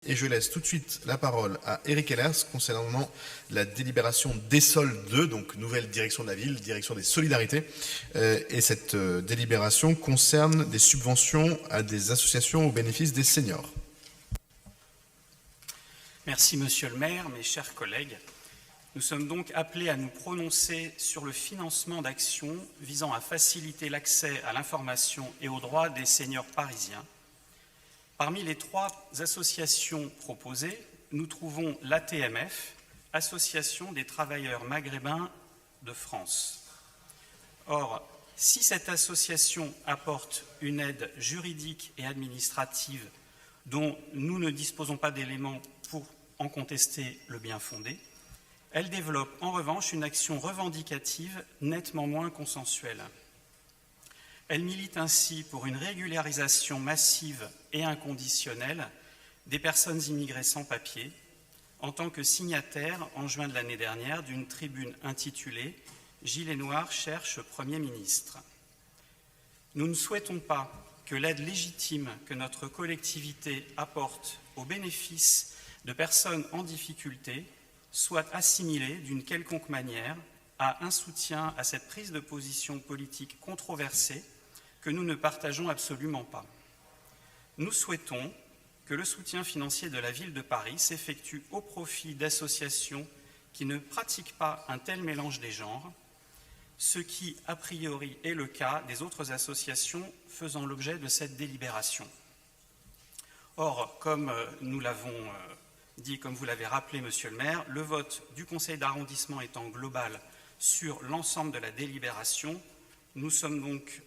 Et je laisse tout de suite la parole à Eric Ellers concernant la délibération d'Essol 2, donc nouvelle direction de la ville, direction des solidarités. Et cette délibération concerne des subventions à des associations au bénéfice des seniors. Merci Monsieur le maire, mes chers collègues. Nous sommes donc appelés à nous prononcer sur le financement d'actions visant à faciliter l'accès à l'information et aux droits des seniors parisiens. Parmi les trois associations proposées, nous trouvons l'ATMF, Association des travailleurs maghrébins de France. Or, si cette association apporte une aide juridique et administrative dont nous ne disposons pas d'éléments pour en contester le bien-fondé, elle développe en revanche une action revendicative nettement moins consensuelle. Elle milite ainsi pour une régularisation massive et inconditionnelle des personnes immigrées sans papier, en tant que signataire, en juin de l'année dernière, d'une tribune intitulée « Gilets noirs cherchent Premier ministre ». Nous ne souhaitons pas que l'aide légitime que notre collectivité apporte au bénéfice de personnes en difficulté soit assimilée d'une quelconque manière à un soutien à cette prise de position politique controversée que nous ne partageons absolument pas. Nous souhaitons que le soutien financier de la ville de Paris s'effectue au profit d'associations qui ne pratiquent pas un tel mélange des genres, ce qui, a priori, est le cas des autres associations faisant l'objet de cette délibération. Or, comme nous l'avons dit, comme vous l'avez rappelé, Monsieur le maire, le vote du conseil d'arrondissement étant global sur l'ensemble de la délibération, nous sommes donc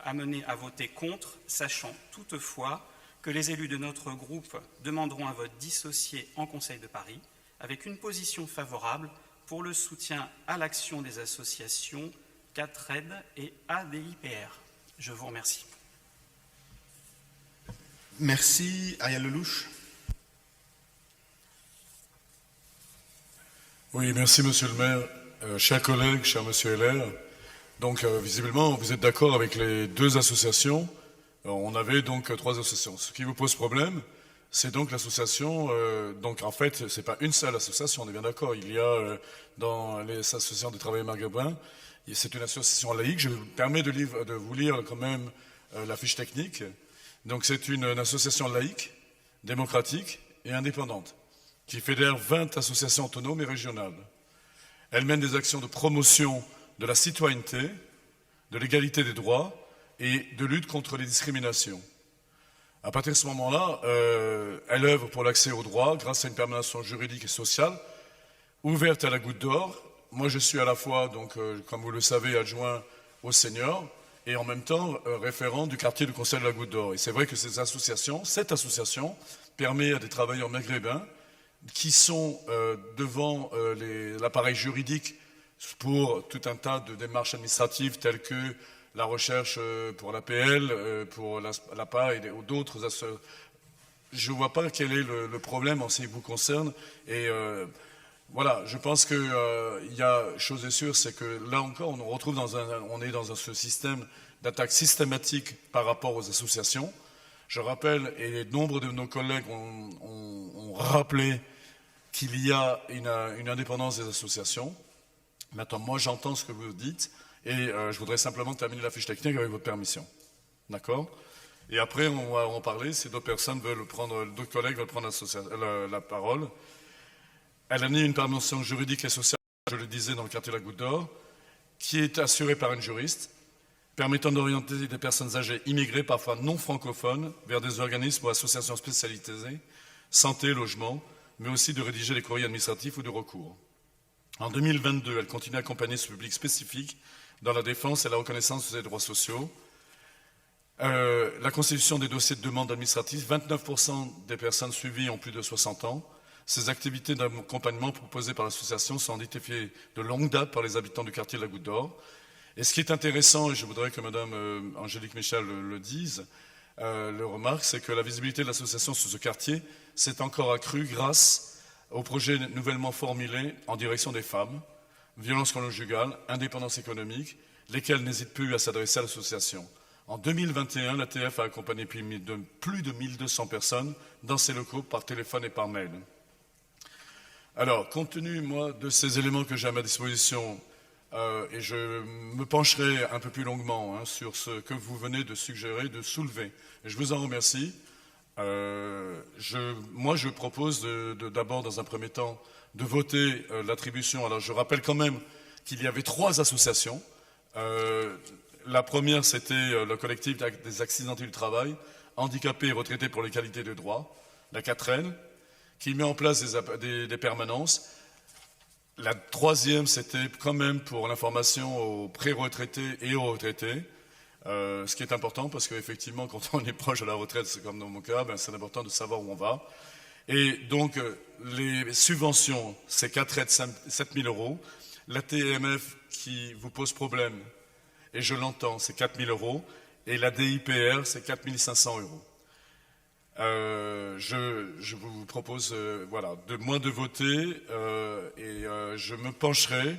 amenés à voter contre, sachant toutefois que les élus de notre groupe demanderont un vote dissocié en Conseil de Paris, avec une position favorable pour le soutien à l'action des associations CATRED et ADIPR. Je vous remercie. Merci. Ariel Lelouch. Oui, merci Monsieur le maire. Chers collègues, cher Monsieur Heller, donc visiblement vous êtes d'accord avec les deux associations. On avait donc trois associations. Ce qui vous pose problème, c'est donc l'association, donc en fait c'est pas une seule association, on est bien d'accord. Il y a dans les associations des travailleurs maghrébins, c'est une association laïque. Je me permets de vous lire quand même la fiche technique. Donc c'est une association laïque, démocratique et indépendante, qui fédère 20 associations autonomes et régionales. Elle mène des actions de promotion de la citoyenneté, de l'égalité des droits et de lutte contre les discriminations. À partir de ce moment-là, elle œuvre pour l'accès aux droits grâce à une permanence juridique et sociale ouverte à la Goutte d'Or. Moi, je suis à la fois, donc, comme vous le savez, adjoint aux seniors et en même temps référent du quartier du Conseil de la Goutte d'Or. Et c'est vrai que cette association permet à des travailleurs maghrébins qui sont devant l'appareil juridique pour tout un tas de démarches administratives telles que la recherche pour l'APL, pour l'APA et d'autres associations. Je ne vois pas quel est le problème en ce qui vous concerne. Et voilà, je pense qu'il y a chose est sûre, c'est que là encore, on est dans ce système d'attaque systématique par rapport aux associations. Je rappelle, et nombre de nos collègues ont rappelé qu'il y a une indépendance des associations. Maintenant, moi, j'entends ce que vous dites, et je voudrais simplement terminer la fiche technique avec votre permission. D'accord? Et après, on va en parler si d'autres collègues veulent prendre la parole. Elle a mis une permission juridique et sociale, je le disais, dans le quartier de la Goutte d'Or, qui est assurée par une juriste, permettant d'orienter des personnes âgées immigrées, parfois non francophones, vers des organismes ou associations spécialisées, santé, logement, mais aussi de rédiger les courriers administratifs ou de recours. En 2022, elle continue à accompagner ce public spécifique dans la défense et la reconnaissance des droits sociaux. La constitution des dossiers de demande administrative, 29% des personnes suivies ont plus de 60 ans. Ces activités d'accompagnement proposées par l'association sont identifiées de longue date par les habitants du quartier de la Goutte d'Or. Et ce qui est intéressant, et je voudrais que Mme Angélique Michel le dise, le remarque, c'est que la visibilité de l'association sur ce quartier s'est encore accrue grâce au projet nouvellement formulé en direction des femmes, violences conjugales, indépendance économique, lesquelles n'hésitent plus à s'adresser à l'association. En 2021, l'ATF a accompagné plus de 1200 personnes dans ses locaux par téléphone et par mail. Alors, compte tenu, moi, de ces éléments que j'ai à ma disposition, et je me pencherai un peu plus longuement sur ce que vous venez de suggérer, de soulever, et je vous en remercie. Je propose d'abord, dans un premier temps, de voter l'attribution. Alors, je rappelle quand même qu'il y avait 3 associations. La première, c'était le collectif des accidentés du travail, handicapés et retraités pour l'égalité de droit, la 4N, qui met en place des permanences. La 3e, c'était quand même pour l'information aux pré-retraités et aux retraités, ce qui est important parce qu'effectivement, quand on est proche de la retraite, c'est comme dans mon cas, c'est important de savoir où on va. Et donc, les subventions, c'est 4 aides, 7 000 €. La TMF qui vous pose problème, et je l'entends, c'est 4 000 €, et la DIPR, c'est 4 500 €. Je vous propose de voter, et je me pencherai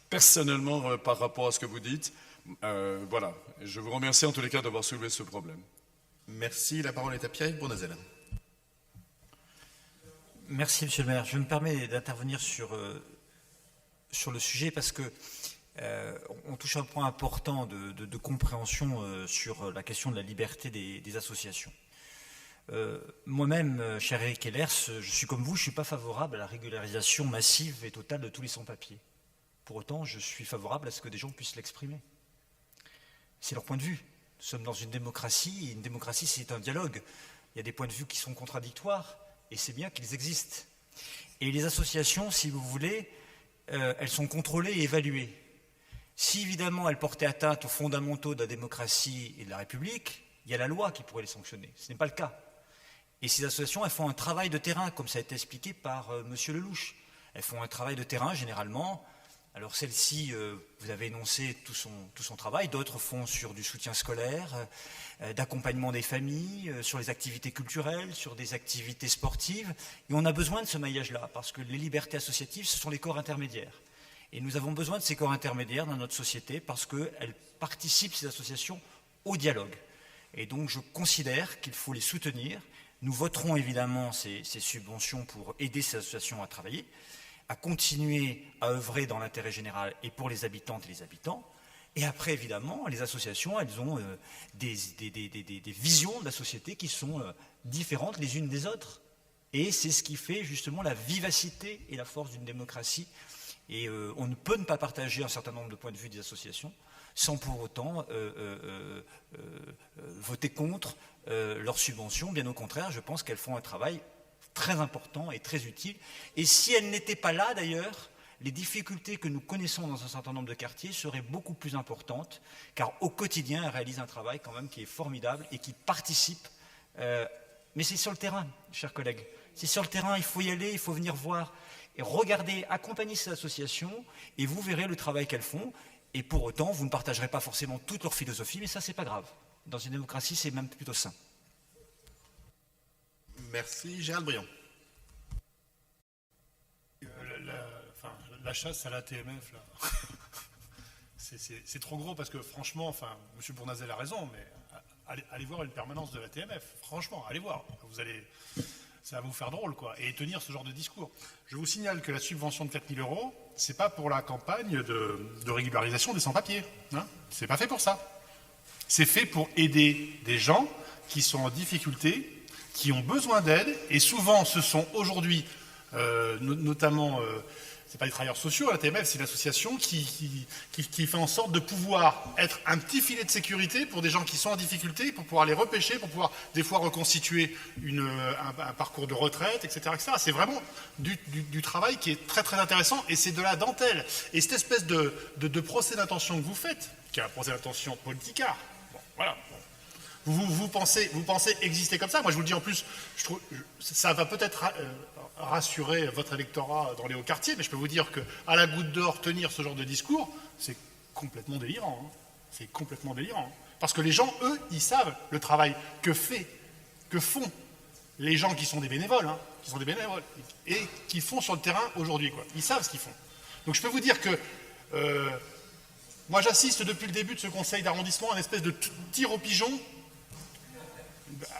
personnellement par rapport à ce que vous dites. Je vous remercie en tous les cas d'avoir soulevé ce problème. Merci. La parole est à Pierre Bournazel. Merci, Monsieur le maire. Je me permets d'intervenir sur le sujet parce que on touche un point important de compréhension sur la question de la liberté des associations. Moi-même, cher Eric Ehlers, je suis comme vous, je ne suis pas favorable à la régularisation massive et totale de tous les sans-papiers. Pour autant, je suis favorable à ce que des gens puissent l'exprimer. C'est leur point de vue. Nous sommes dans une démocratie, et une démocratie, c'est un dialogue. Il y a des points de vue qui sont contradictoires, et c'est bien qu'ils existent. Et les associations, si vous voulez, elles sont contrôlées et évaluées. Si évidemment elles portaient atteinte aux fondamentaux de la démocratie et de la République, il y a la loi qui pourrait les sanctionner. Ce n'est pas le cas. Et ces associations, elles font un travail de terrain, comme ça a été expliqué par Monsieur Lelouch. Elles font un travail de terrain, généralement. Alors celle-ci, vous avez énoncé tout son travail. D'autres font sur du soutien scolaire, d'accompagnement des familles, sur les activités culturelles, sur des activités sportives. Et on a besoin de ce maillage-là, parce que les libertés associatives, ce sont les corps intermédiaires. Et nous avons besoin de ces corps intermédiaires dans notre société, parce qu'elles participent, ces associations, au dialogue. Et donc je considère qu'il faut les soutenir. Nous voterons évidemment ces subventions pour aider ces associations à travailler, à continuer à œuvrer dans l'intérêt général et pour les habitantes et les habitants. Et après, évidemment, les associations, elles ont des visions de la société qui sont différentes les unes des autres. Et c'est ce qui fait justement la vivacité et la force d'une démocratie. Et on ne peut ne pas partager un certain nombre de points de vue des associations sans pour autant voter contre leurs subventions. Bien au contraire, je pense qu'elles font un travail très important et très utile. Et si elles n'étaient pas là, d'ailleurs, les difficultés que nous connaissons dans un certain nombre de quartiers seraient beaucoup plus importantes, car au quotidien, elles réalisent un travail quand même qui est formidable et qui participe. Mais c'est sur le terrain, chers collègues. C'est sur le terrain, il faut y aller, il faut venir voir. Et regardez, accompagnez ces associations, et vous verrez le travail qu'elles font. Et pour autant, vous ne partagerez pas forcément toute leur philosophie, mais ça, c'est pas grave. Dans une démocratie, c'est même plutôt sain. Merci. Gérald Briand. La chasse à la TMF, là, c'est trop gros parce que franchement, M. Bournazel a raison, mais allez voir une permanence de la TMF. Franchement, allez voir. Ça va vous faire drôle, quoi. Et tenir ce genre de discours. Je vous signale que la subvention de 4 000 €, c'est pas pour la campagne de régularisation des sans-papiers. C'est pas fait pour ça. C'est fait pour aider des gens qui sont en difficulté, qui ont besoin d'aide, et souvent ce sont aujourd'hui, notamment, c'est pas les travailleurs sociaux, la TMF, c'est l'association qui fait en sorte de pouvoir être un petit filet de sécurité pour des gens qui sont en difficulté, pour pouvoir les repêcher, pour pouvoir des fois reconstituer un parcours de retraite, etc. C'est vraiment du travail qui est très très intéressant, et c'est de la dentelle. Et cette espèce de procès d'intention que vous faites, qui est un procès d'intention politicard, bon, voilà. Vous pensez exister comme ça? Moi, je vous le dis en plus, ça va peut-être rassurer votre électorat dans les hauts quartiers, mais je peux vous dire qu'à la Goutte d'Or, tenir ce genre de discours, c'est complètement délirant. C'est complètement délirant. Parce que les gens, eux, ils savent le travail que font les gens qui sont des bénévoles, et qui font sur le terrain aujourd'hui, quoi. Ils savent ce qu'ils font. Donc je peux vous dire que Moi, j'assiste depuis le début de ce conseil d'arrondissement à une espèce de tir au pigeon.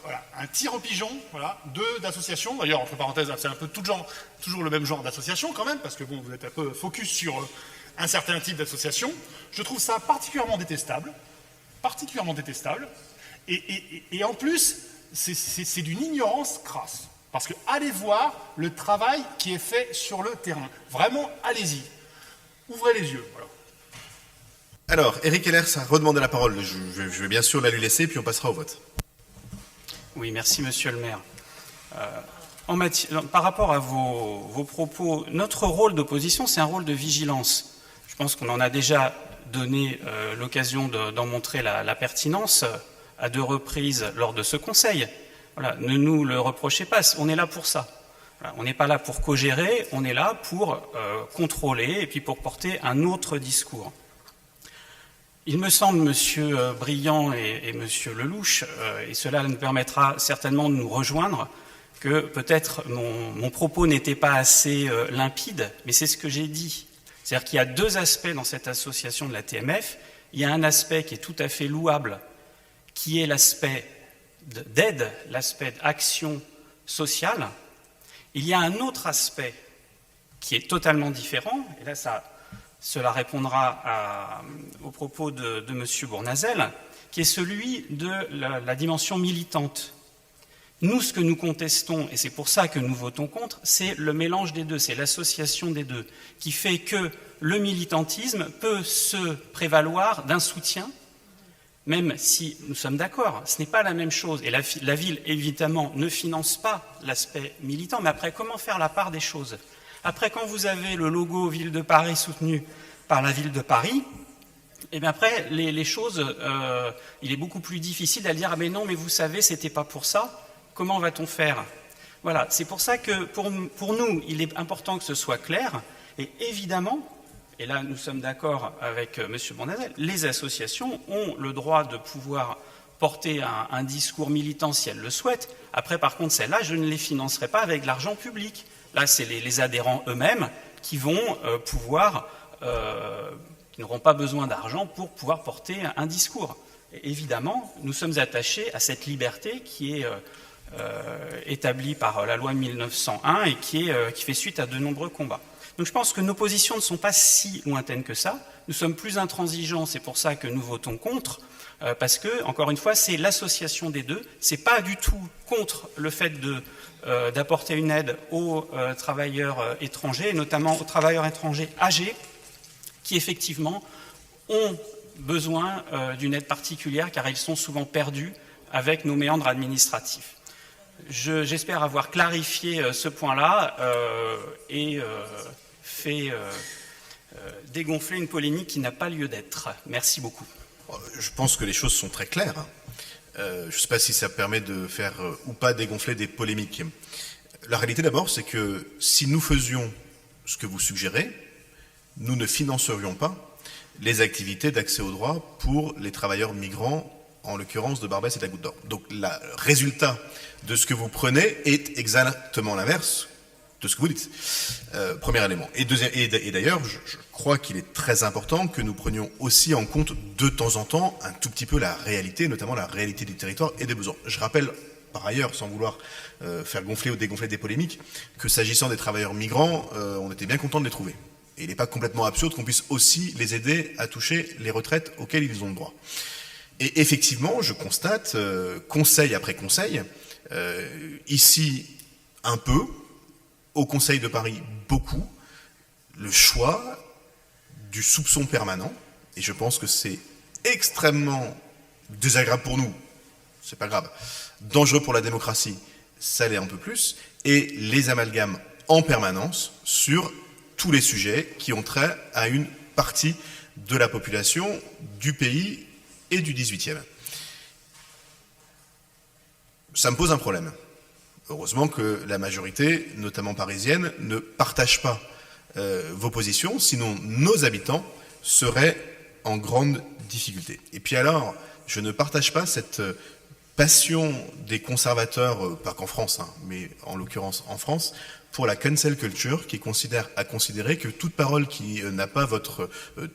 Voilà, un tir au pigeon, voilà, d'associations. D'ailleurs, entre parenthèses, c'est un peu toujours le même genre d'association quand même, parce que bon, vous êtes un peu focus sur un certain type d'association. Je trouve ça particulièrement détestable. Et en plus, c'est d'une ignorance crasse. Parce que allez voir le travail qui est fait sur le terrain. Vraiment, allez-y. Ouvrez les yeux. Voilà. Alors, Éric Heller a redemandé la parole. Je vais bien sûr la lui laisser, puis on passera au vote. Oui, merci Monsieur le maire. Par rapport à vos propos, notre rôle d'opposition, c'est un rôle de vigilance. Je pense qu'on en a déjà donné l'occasion d'en montrer la pertinence à 2 reprises lors de ce conseil. Voilà, ne nous le reprochez pas, on est là pour ça. Voilà, on n'est pas là pour co-gérer, on est là pour contrôler et puis pour porter un autre discours. Il me semble, Monsieur Briand et Monsieur Lelouch, et cela nous permettra certainement de nous rejoindre, que peut-être mon propos n'était pas assez limpide, mais c'est ce que j'ai dit. C'est-à-dire qu'il y a 2 aspects dans cette association de la TMF. Il y a un aspect qui est tout à fait louable, qui est l'aspect d'aide, l'aspect d'action sociale. Il y a un autre aspect qui est totalement différent, et là cela répondra aux propos de M. Bournazel, qui est celui de la dimension militante. Nous, ce que nous contestons, et c'est pour ça que nous votons contre, c'est le mélange des deux, c'est l'association des deux, qui fait que le militantisme peut se prévaloir d'un soutien, même si nous sommes d'accord, ce n'est pas la même chose. Et la ville, évidemment, ne finance pas l'aspect militant, mais après, comment faire la part des choses ? Après, quand vous avez le logo Ville de Paris soutenu par la Ville de Paris, et bien après, les choses, il est beaucoup plus difficile à dire « Ah mais non, mais vous savez, c'était pas pour ça, comment va-t-on faire ?» Voilà, c'est pour ça que pour nous, il est important que ce soit clair, et évidemment, et là nous sommes d'accord avec M. Bournazel, les associations ont le droit de pouvoir porter un discours militant si elles le souhaitent. Après, par contre, celles-là, je ne les financerai pas avec de l'argent public. Là, c'est les adhérents eux-mêmes qui vont qui n'auront pas besoin d'argent pour pouvoir porter un discours. Et évidemment, nous sommes attachés à cette liberté qui est établie par la loi 1901 et qui fait suite à de nombreux combats. Donc je pense que nos positions ne sont pas si lointaines que ça. Nous sommes plus intransigeants, c'est pour ça que nous votons contre, parce que, encore une fois, c'est l'association des deux. C'est pas du tout contre le fait d'apporter une aide aux travailleurs étrangers, et notamment aux travailleurs étrangers âgés, qui effectivement ont besoin d'une aide particulière, car ils sont souvent perdus avec nos méandres administratifs. J'espère avoir clarifié ce point-là et fait dégonfler une polémique qui n'a pas lieu d'être. Merci beaucoup. Je pense que les choses sont très claires. Je ne sais pas si ça permet de faire ou pas dégonfler des polémiques. La réalité d'abord, c'est que si nous faisions ce que vous suggérez, nous ne financerions pas les activités d'accès au droit pour les travailleurs migrants, en l'occurrence de Barbès et de la Goutte d'Or. Donc le résultat de ce que vous prenez est exactement l'inverse de ce que vous dites. Premier élément. Et d'ailleurs, je crois qu'il est très important que nous prenions aussi en compte de temps en temps un tout petit peu la réalité, notamment la réalité du territoire et des besoins. Je rappelle par ailleurs, sans vouloir faire gonfler ou dégonfler des polémiques, que s'agissant des travailleurs migrants, on était bien content de les trouver. Et il n'est pas complètement absurde qu'on puisse aussi les aider à toucher les retraites auxquelles ils ont le droit. Et effectivement, je constate, conseil après conseil, ici un peu, au Conseil de Paris beaucoup, le choix du soupçon permanent, et je pense que c'est extrêmement désagréable pour nous, c'est pas grave, dangereux pour la démocratie, ça l'est un peu plus, et les amalgames en permanence sur tous les sujets qui ont trait à une partie de la population du pays et du 18e. Ça me pose un problème. Heureusement que la majorité, notamment parisienne, ne partage pas vos positions, sinon nos habitants seraient en grande difficulté. Et puis alors, je ne partage pas cette passion des conservateurs, pas qu'en France, hein, mais en l'occurrence en France, pour la cancel culture, qui a considéré que toute parole qui n'a pas votre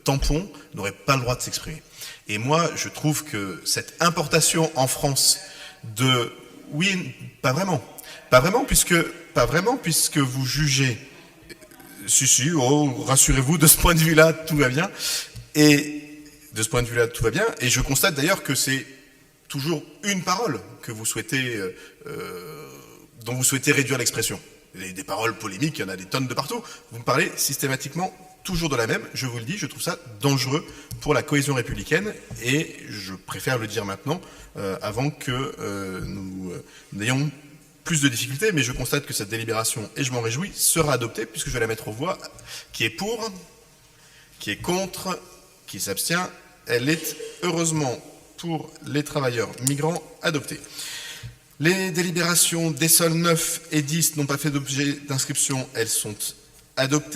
tampon n'aurait pas le droit de s'exprimer. Et moi, je trouve que cette importation en France de... Oui, pas vraiment, puisque vous jugez... Si, rassurez-vous, de ce point de vue-là, tout va bien. Et je constate d'ailleurs que c'est toujours une parole que vous souhaitez, dont vous souhaitez réduire l'expression. Des paroles polémiques, il y en a des tonnes de partout. Vous me parlez systématiquement toujours de la même. Je vous le dis, je trouve ça dangereux pour la cohésion républicaine et je préfère le dire maintenant avant que nous n'ayons plus de difficultés. Mais je constate que cette délibération, et je m'en réjouis, sera adoptée puisque je vais la mettre aux voix. Qui est pour? Qui est contre? Qui s'abstient? Elle est heureusement pour les travailleurs migrants adoptée. Les délibérations des sols 9 et 10 n'ont pas fait d'objet d'inscription, elles sont adoptées.